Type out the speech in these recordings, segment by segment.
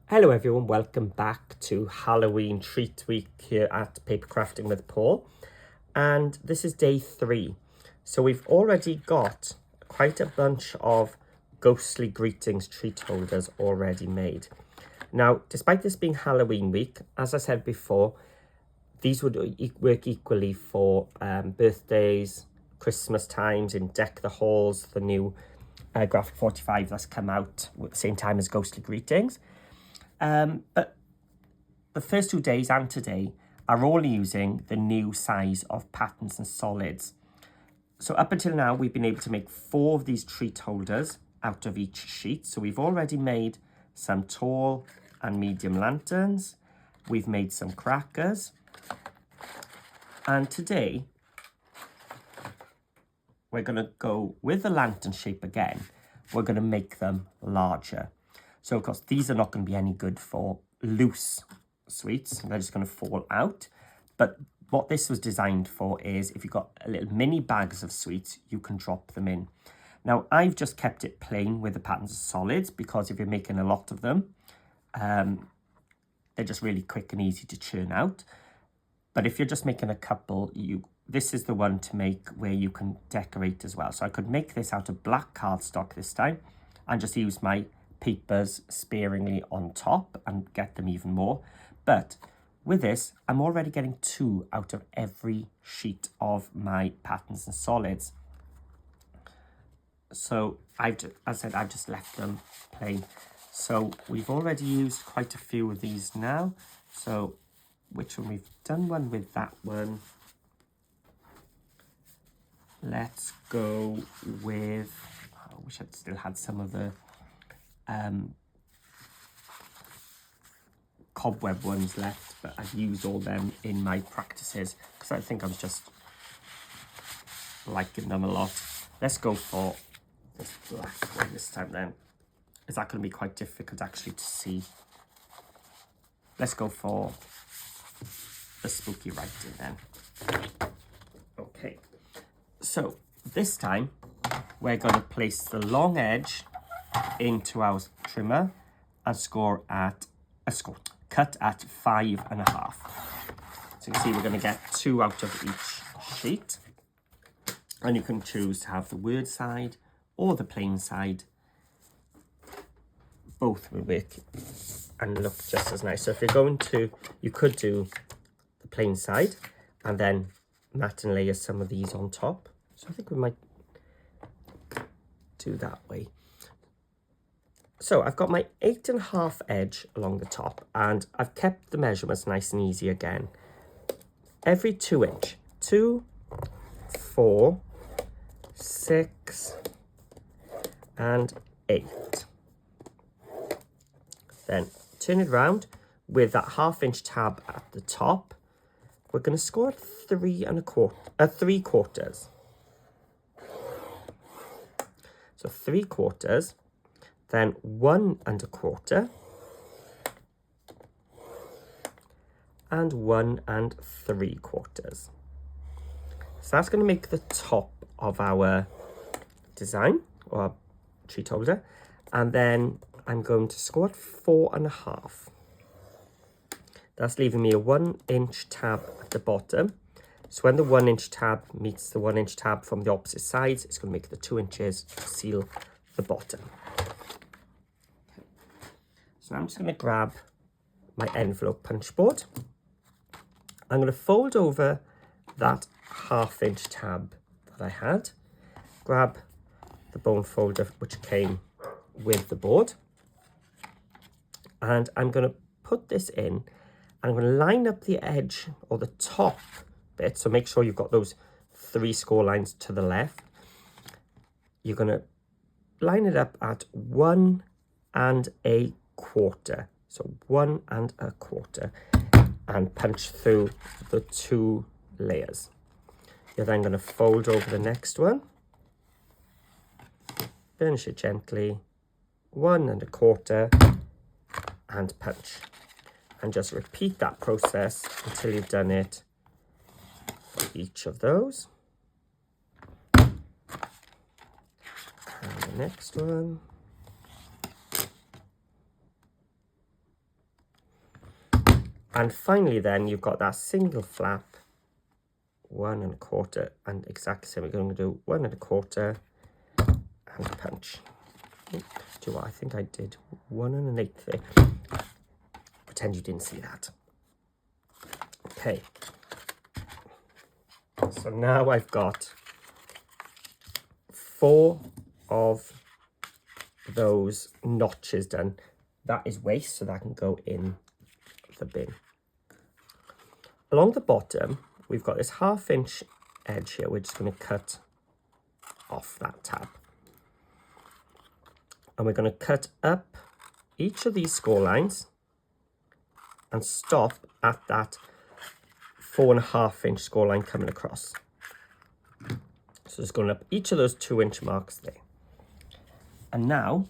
Hello everyone, welcome back to Halloween Treat Week here at Paper Crafting with Paul. And this is day 3. So we've already got quite a bunch of ghostly greetings treat holders already made. Now, despite this being Halloween week, as I said before, these would work equally for birthdays, Christmas times, in Deck the Halls, the new Graphic 45 that's come out at the same time as Ghostly Greetings. But the first 2 days and today are all using the new size of patterns and solids. So up until now, we've been able to make 4 of these treat holders out of each sheet. So we've already made some tall and medium lanterns. We've made some crackers. And today, we're going to go with the lantern shape again. We're going to make them larger. So, of course, these are not going to be any good for loose sweets. They're just going to fall out. But what this was designed for is if you've got little mini bags of sweets, you can drop them in. Now, I've just kept it plain with the patterns of solids because if you're making a lot of them, they're just really quick and easy to churn out. But if you're just making a couple, this is the one to make where you can decorate as well. So I could make this out of black cardstock this time and just use my papers sparingly on top and get them even more. But with this, I'm already getting 2 out of every sheet of my patterns and solids. So as I said, I've just left them plain. So we've already used quite a few of these now. So which one? We've done one with that one. Let's go with, I wish I'd still had some of the cobweb ones left, but I've used all them in my practices because I think I'm just liking them a lot. Let's go for this black one this time then. Is that going to be quite difficult actually to see? Let's go for the spooky writing then. Okay, so this time we're going to place the long edge into our trimmer and cut at 5.5. So you can see we're going to get 2 out of each sheet, and you can choose to have the word side or the plain side. Both will work and look just as nice. So if you're going to, you could do the plain side and then mat and layer some of these on top. So I think we might do that way. So I've got my 8.5 edge along the top, and I've kept the measurements nice and easy again. Every 2 inch, 2, 4, 6, and 8. Then turn it around with that 1/2 inch tab at the top. We're going to score at 3 quarters. So 3 quarters. Then 1 1/4 and 1 3/4. So that's going to make the top of our design or our treat holder. And then I'm going to score at 4.5. That's leaving me a 1 inch tab at the bottom. So when the 1 inch tab meets the 1 inch tab from the opposite sides, it's going to make the 2 inches to seal the bottom. So I'm just going to grab my envelope punch board. I'm going to fold over that 1/2 inch tab that I had. Grab the bone folder which came with the board. And I'm going to put this in. And I'm going to line up the edge or the top bit. So make sure you've got those 3 score lines to the left. You're going to line it up at 1 1/4. So 1 1/4 and punch through the 2 layers. You're then going to fold over the next one, finish it gently, 1 1/4 and punch, and just repeat that process until you've done it for each of those. And the next one. And finally then you've got that single flap, 1 1/4, and exactly same. We're going to do 1 1/4 and punch. Do you know what? I think I did 1 1/8 there. Pretend you didn't see that. Okay. So now I've got 4 of those notches done. That is waste, so that can go in the bin. Along the bottom, we've got this 1/2 inch edge here. We're just going to cut off that tab. And we're going to cut up each of these score lines and stop at that 4 1/2 inch score line coming across. So just going up each of those 2 inch marks there. And now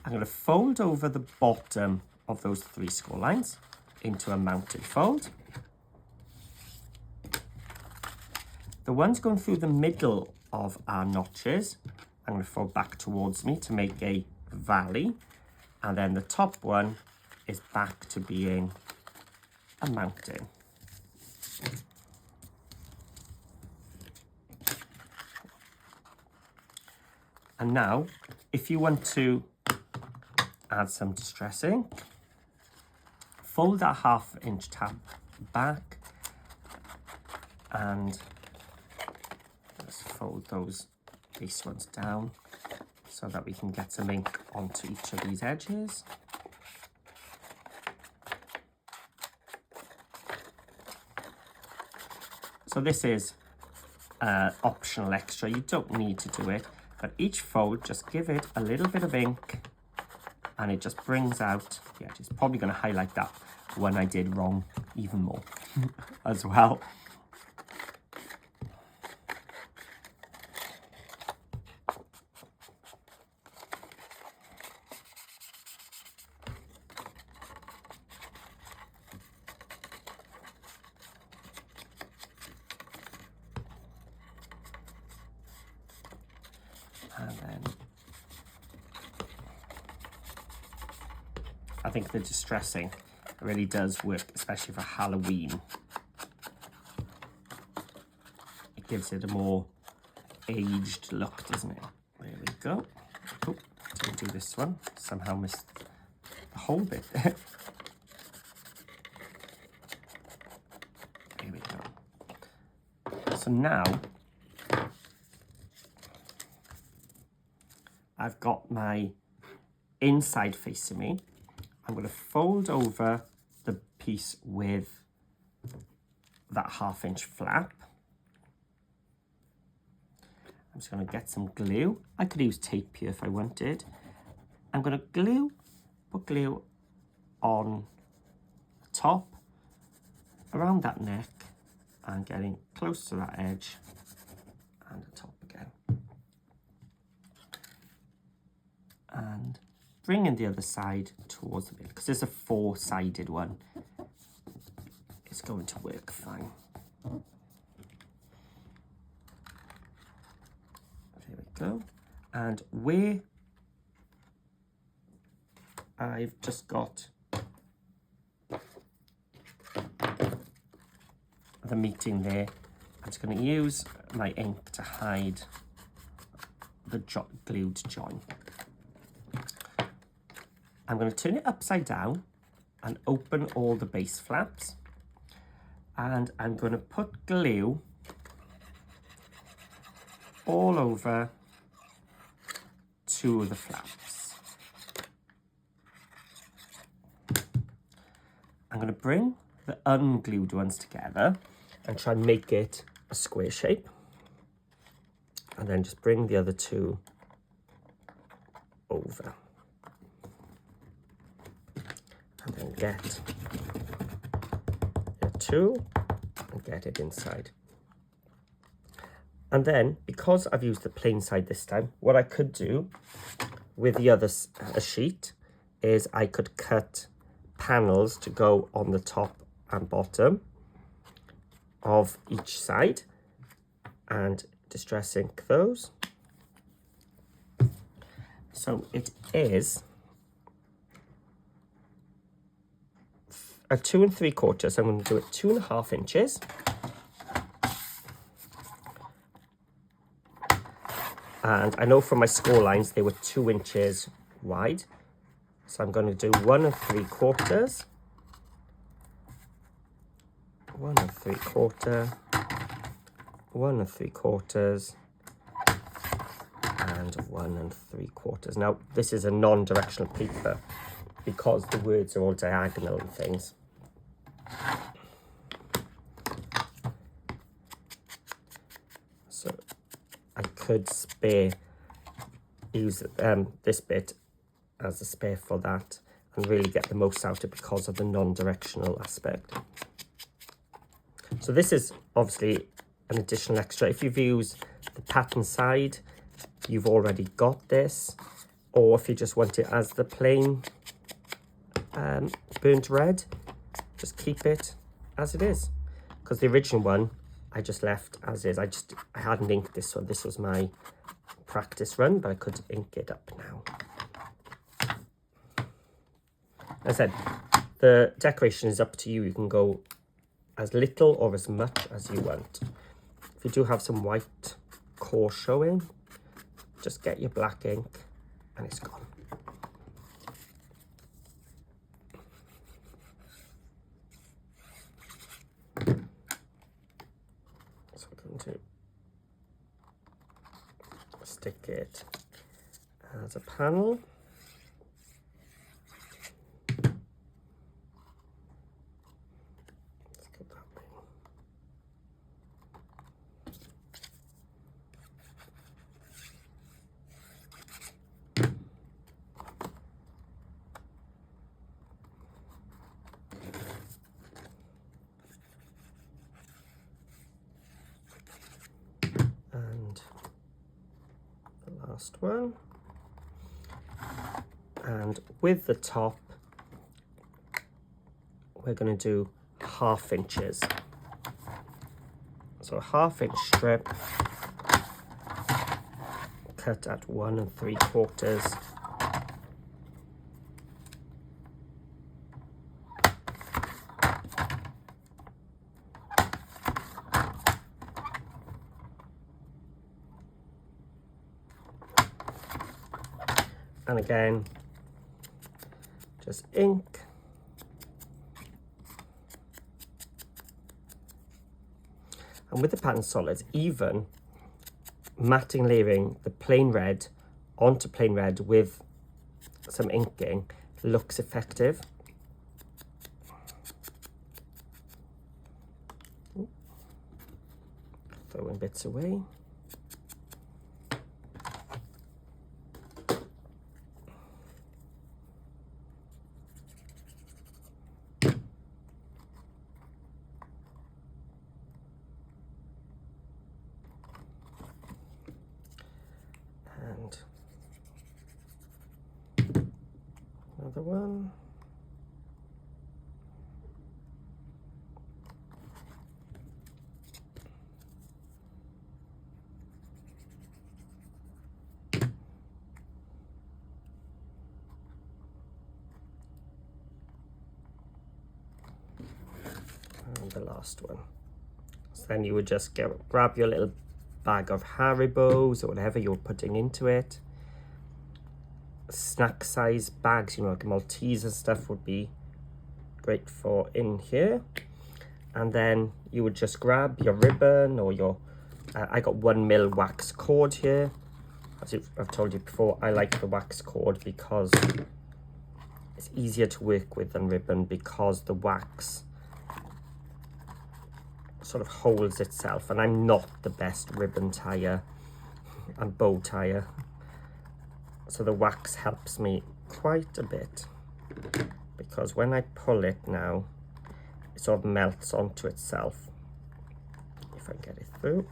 I'm going to fold over the bottom of those 3 score lines into a mounted fold. The ones going through the middle of our notches, I'm going to fold back towards me to make a valley. And then the top one is back to being a mountain. And now, if you want to add some distressing, fold that 1/2 inch tab back and let's fold these ones down so that we can get some ink onto each of these edges. So this is optional extra, you don't need to do it, but each fold, just give it a little bit of ink and it just brings out, yeah, it's probably going to highlight that one I did wrong even more as well. And then I think the distressing really does work, especially for Halloween. It gives it a more aged look, doesn't it? There we go. Oh, didn't do this one. Somehow missed the whole bit there. There we go. So now I've got my inside facing me. I'm going to fold over the piece with that 1/2 inch flap. I'm just going to get some glue. I could use tape here if I wanted. I'm going to put glue on the top, around that neck, and getting close to that edge, and the top again. And bringing the other side towards the middle, because it's a 4-sided one. It's going to work fine. There we go. And where I've just got the meeting there, I'm just going to use my ink to hide the glued join. I'm going to turn it upside down and open all the base flaps, and I'm going to put glue all over 2 of the flaps. I'm going to bring the unglued ones together and try and make it a square shape, and then just bring the other 2 over. And then get the 2 and get it inside. And then, because I've used the plain side this time, what I could do with the other sheet is I could cut panels to go on the top and bottom of each side and distress ink those. So it is a 2 3/4. So I'm going to do it 2.5 inches. And I know from my score lines they were 2 inches wide. So I'm going to do 1 3/4, 1 3/4, 1 3/4, and 1 3/4. Now this is a non-directional paper because the words are all diagonal and things. So I could use this bit as a spare for that and really get the most out of it because of the non-directional aspect. So this is obviously an additional extra. If you've used the pattern side, you've already got this, or if you just want it as the plain burnt red, just keep it as it is, because the original one I just left as is. I hadn't inked this one. This was my practice run, but I could ink it up now. As I said, the decoration is up to you. You can go as little or as much as you want. If you do have some white core showing, just get your black ink and it's gone. So I'm going to stick it as a panel. Let's go that way. And the last one, and with the top we're going to do 1/2 inches. So a 1/2 inch strip cut at 1 3/4. And again, just ink. And with the pattern solids, even matting layering the plain red onto plain red with some inking looks effective. Throwing bits away. And another one. And the last one. So then you would just grab your little bag of Haribos or whatever you're putting into it. Snack size bags, you know, like Maltese and stuff would be great for in here. And then you would just grab your ribbon or your, I got 1mm wax cord here. As I've told you before, I like the wax cord because it's easier to work with than ribbon, because the wax sort of holds itself, and I'm not the best ribbon tire and bow tire, so the wax helps me quite a bit, because when I pull it now it sort of melts onto itself. If I get it through.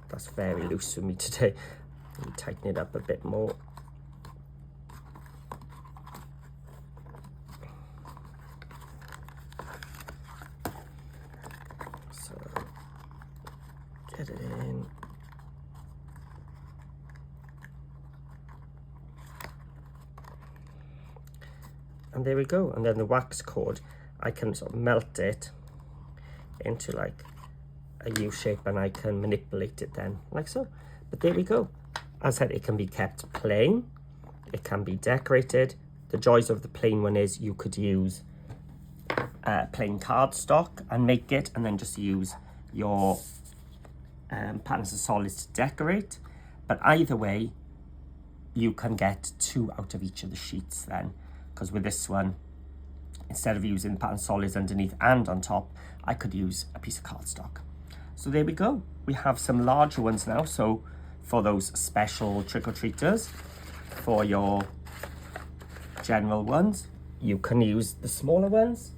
That's very loose for me today. Let me tighten it up a bit more. So get it in. And there we go. And then the wax cord, I can sort of melt it into like a U shape, and I can manipulate it then like so. But there we go. As I said, it can be kept plain, it can be decorated. The joys of the plain one is you could use plain cardstock and make it, and then just use your patterns of solids to decorate. But either way, you can get 2 out of each of the sheets then, because with this one, instead of using pattern solids underneath and on top, I could use a piece of cardstock. So there we go. We have some larger ones now. So for those special trick-or-treaters, for your general ones, you can use the smaller ones.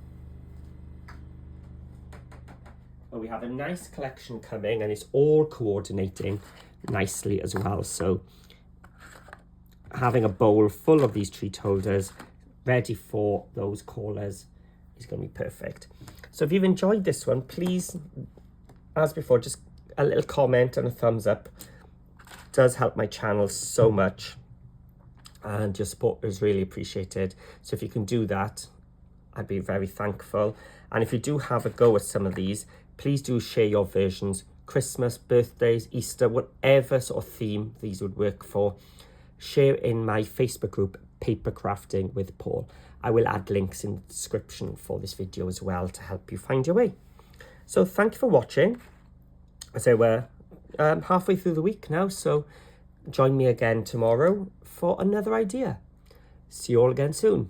But we have a nice collection coming, and it's all coordinating nicely as well. So having a bowl full of these treat holders ready for those callers is going to be perfect. So if you've enjoyed this one, please, as before, just a little comment and a thumbs up. It does help my channel so much, and your support is really appreciated. So if you can do that, I'd be very thankful. And if you do have a go at some of these, please do share your versions. Christmas, birthdays, Easter, whatever sort of theme these would work for. Share in my Facebook group, Paper Crafting with Paul. I will add links in the description for this video as well to help you find your way. So thank you for watching. As I say, we're halfway through the week now, so join me again tomorrow for another idea. See you all again soon.